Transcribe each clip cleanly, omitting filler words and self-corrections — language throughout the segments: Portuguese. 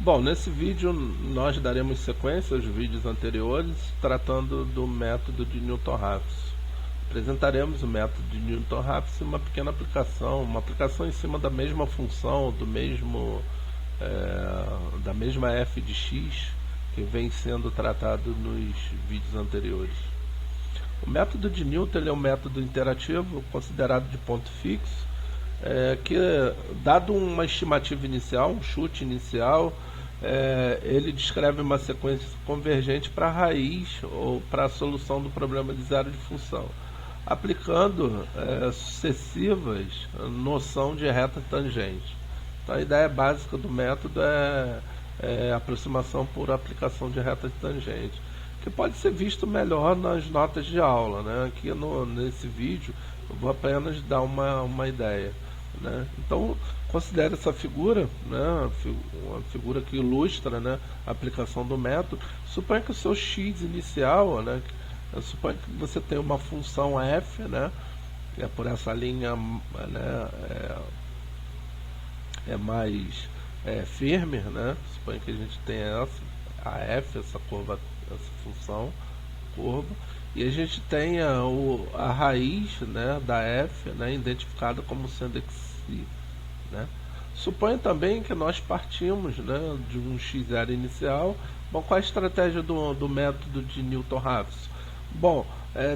Bom, nesse vídeo nós daremos sequência aos vídeos anteriores tratando do método de Newton-Raphson. Apresentaremos o método de Newton-Raphson e uma pequena aplicação, uma aplicação em cima da mesma função, da mesma f de x que vem sendo tratado nos vídeos anteriores. O método de Newton é um método interativo considerado de ponto fixo, que dado uma estimativa inicial, um chute inicial, ele descreve uma sequência convergente para a raiz ou para a solução do problema de zero de função, aplicando sucessivas noção de reta tangente. Então a ideia básica do método é aproximação por aplicação de reta tangente, que pode ser visto melhor nas notas de aula, né? Aqui nesse vídeo eu vou apenas dar uma ideia, né? Então considere essa figura, né? Uma figura que ilustra, né, a aplicação do método. Suponha que o seu x inicial, né, suponha que você tem uma função f, né, é por essa linha, né, mais firme, né? Suponha que a gente tem a f, essa curva, essa função curva, e a gente tem a raiz, né, da f, né, identificada como sendo xi, né? Suponha também que nós partimos, né, de um x0 inicial. Bom, qual a estratégia do método de Newton-Raphson? Bom,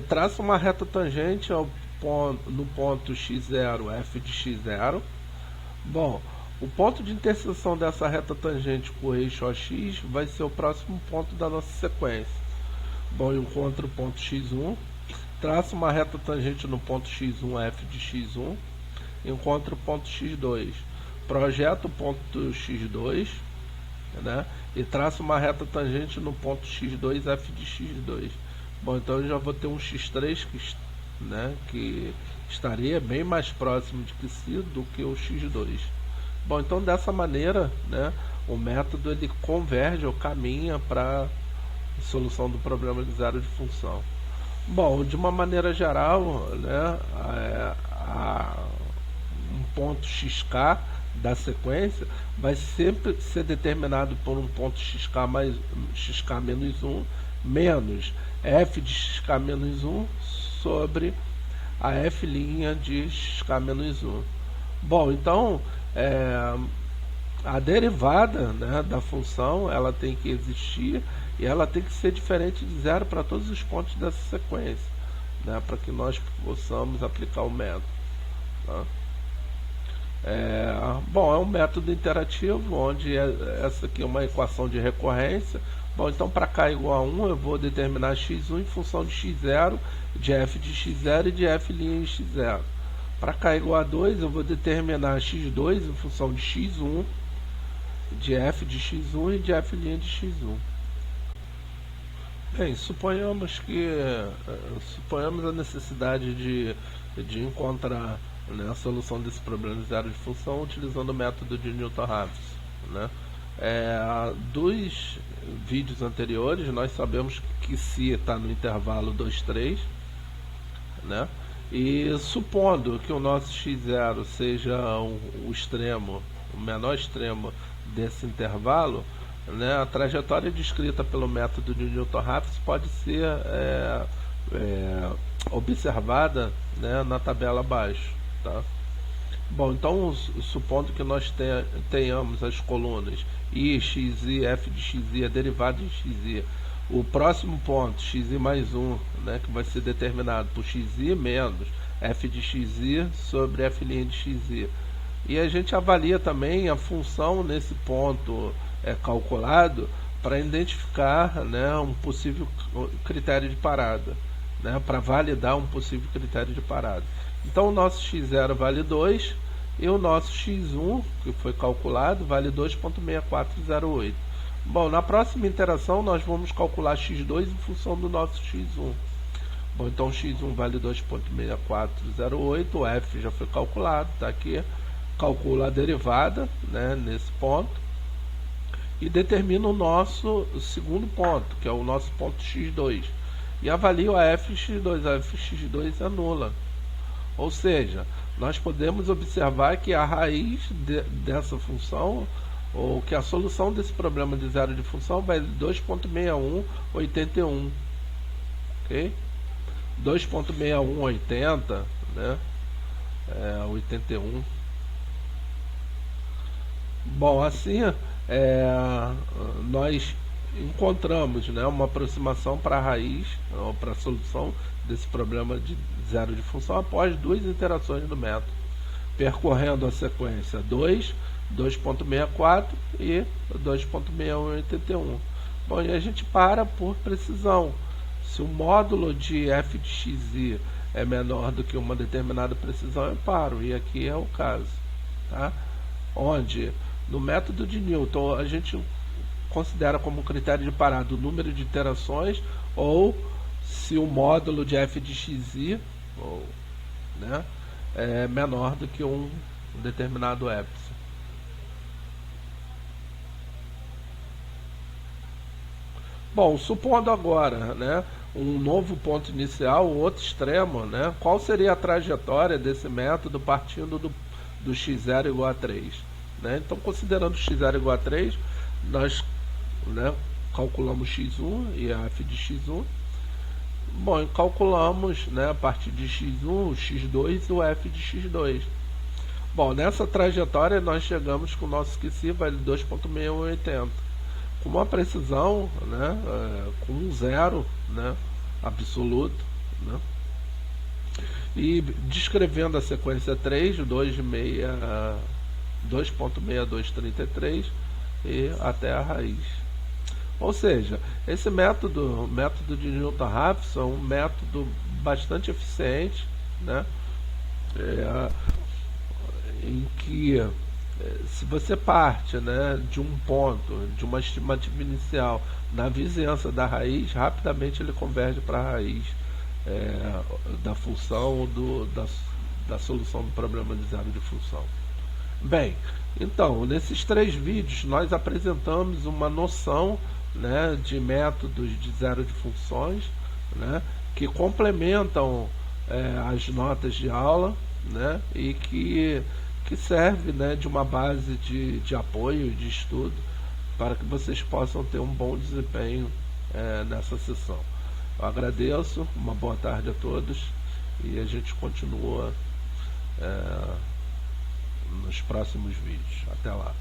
traça uma reta tangente no ponto x0, f de x0. Bom, o ponto de interseção dessa reta tangente com o eixo OX vai ser o próximo ponto da nossa sequência. Bom, eu encontro o ponto x1, traço uma reta tangente no ponto x1, f de x1, encontro o ponto x2, projeto o ponto x2, né, e traço uma reta tangente no ponto x2, f de x2. Bom, então eu já vou ter um x3 que estaria bem mais próximo de xi do que o x2. Bom, então dessa maneira, né, o método ele converge ou caminha para a solução do problema de zero de função. Bom, de uma maneira geral, né, um ponto xk da sequência vai sempre ser determinado por um ponto xk menos 1 menos f de xk menos 1 sobre a f' de xk menos 1. Bom, então a derivada, né, da função ela tem que existir e ela tem que ser diferente de zero para todos os pontos dessa sequência, né, para que nós possamos aplicar o método, tá? Bom, é um método interativo onde essa aqui é uma equação de recorrência. Bom, então para k igual a 1 eu vou determinar x1 em função de x0, de f de x0 e de f' em x0. Para k igual a 2 eu vou determinar x2 em função de x1, de f de x1 e de f' de x1. Bem, suponhamos a necessidade de encontrar, né, a solução desse problema de zero de função utilizando o método de Newton-Raphson, né? Dos vídeos anteriores nós sabemos que se está no intervalo 2, 3, né? E supondo que o nosso x0 seja o extremo, o menor extremo desse intervalo, né, a trajetória descrita pelo método de Newton-Raphson pode ser observada, né, na tabela abaixo, tá? Bom, então supondo que nós tenhamos as colunas i, xi, f de xi, a derivada de xi, o próximo ponto xi mais 1, né, que vai ser determinado por xi menos f de xi sobre f' de xi, e a gente avalia também a função nesse ponto calculado para identificar, né, um possível critério de parada, né, para validar um possível critério de parada. Então o nosso x0 vale 2 e o nosso x1, que foi calculado, vale 2.6408. Bom, na próxima interação nós vamos calcular x2 em função do nosso x1. Bom, então x1 vale 2.6408, o f já foi calculado, está aqui. Calcula a derivada, né, nesse ponto e determina o nosso segundo ponto, que é o nosso ponto x2, e avalio a f de x2. A f de x2 é nula, ou seja, nós podemos observar que a raiz dessa função ou que a solução desse problema de zero de função vai de 2.6181, ok? 2.6180, né? 81. Bom, assim nós encontramos, né, uma aproximação para a raiz, ou para a solução desse problema de zero de função após duas iterações do método, percorrendo a sequência 2, 2.64 e 2.6181. Bom, e a gente para por precisão. Se o módulo de f de xi é menor do que uma determinada precisão, eu paro, e aqui é o caso, tá? Onde no método de Newton a gente considera como critério de parada o número de iterações, ou se o módulo de f de xi, né, é menor do que um determinado epsilon. Bom, supondo agora, né, um novo ponto inicial, um outro extremo, né, qual seria a trajetória desse método partindo do x0 igual a 3? Né? Então, considerando x0 igual a 3, nós, né, calculamos x1 e a f de x1. Bom, e calculamos, né, a partir de x1, o x2 e o f de x2. Bom, nessa trajetória nós chegamos com o nosso QC vale 2.6180. Com uma precisão, né, com um zero, né, absoluto, né, e descrevendo a sequência 3, 2.6233 e até a raiz. Ou seja, esse método de Newton-Raphson é um método bastante eficiente, né, em que se você parte, né, de um ponto, de uma estimativa inicial na vizinhança da raiz, rapidamente ele converge para a raiz da função da solução do problema de zero de função. Bem, então, nesses 3 vídeos nós apresentamos uma noção, né, de métodos de zero de funções, né, que complementam as notas de aula, né, e que serve, né, de uma base de apoio e de estudo para que vocês possam ter um bom desempenho nessa sessão. Eu agradeço, uma boa tarde a todos e a gente continua nos próximos vídeos. Até lá.